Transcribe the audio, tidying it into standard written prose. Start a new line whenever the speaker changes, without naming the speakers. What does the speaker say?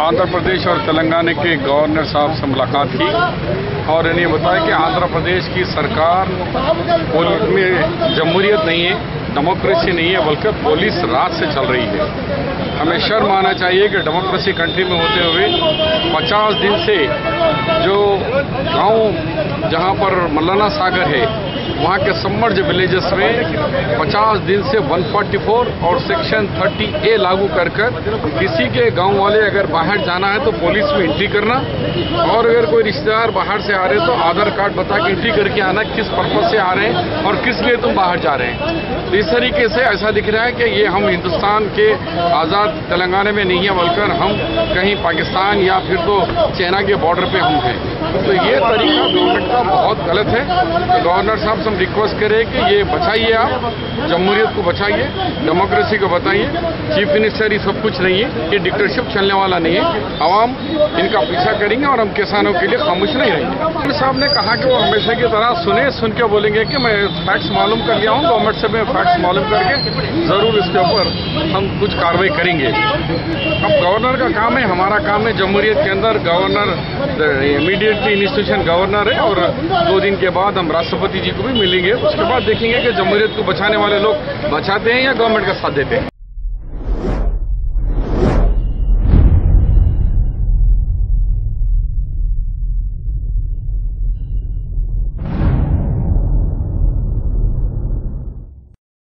आंध्र प्रदेश और तेलंगाना के गवर्नर साहब से मुलाकात की और इन्हें बताया कि आंध्र प्रदेश की सरकार में जमहूरियत नहीं है, डेमोक्रेसी नहीं है, बल्कि पुलिस राज से चल रही है। हमें शर्म आना चाहिए कि डेमोक्रेसी कंट्री में होते हुए 50 दिन से जो गांव जहां पर मल्लाना सागर है वहां के सबमर्ज विलेजेस में 50 दिन से 144 और सेक्शन 30A लागू कर किसी के गांव वाले अगर बाहर जाना है तो पुलिस में एंट्री करना, और अगर कोई रिश्तेदार बाहर से आ रहे हैं तो आधार कार्ड बता के एंट्री करके आना किस पर्पज से आ रहे हैं और किस लिए तुम बाहर जा रहे हैं। तो इस तरीके से ऐसा दिख रहा है कि ये हम हिंदुस्तान के आज़ाद तेलंगाना में नहीं है, बल्कि हम कहीं पाकिस्तान या फिर तो चाइना के बॉर्डर पे हम हैं। तो ये तरीका गवर्नमेंट का बहुत गलत है। तो गवर्नर साहब से हम रिक्वेस्ट करें कि ये बचाइए, आप जमहूरियत को बचाइए, डेमोक्रेसी को बताइए। चीफ मिनिस्टर ही सब कुछ नहीं है, ये डिक्टेटरशिप चलने वाला नहीं है। आवाम इनका पीछा करेंगे और हम किसानों के लिए खामोश नहीं रहेंगे। गवर्नर साहब ने कहा कि वो हमेशा की तरह सुन के बोलेंगे कि मैं फैक्ट्स मालूम कर लिया हूँ, गवर्नमेंट से मैं फैक्ट्स मालूम करके जरूर इसके ऊपर हम कुछ कार्रवाई करेंगे। अब गवर्नर का काम है, हमारा काम है जमहूरियत के अंदर गवर्नर इमीडिएटली इंस्टीट्यूशन गवर्नर है, और 2 दिन के बाद हम राष्ट्रपति जी को भी मिलेंगे। उसके बाद देखेंगे कि जमहूरियत को बचाने वाले लोग बचाते हैं या गवर्नमेंट का साथ देते हैं।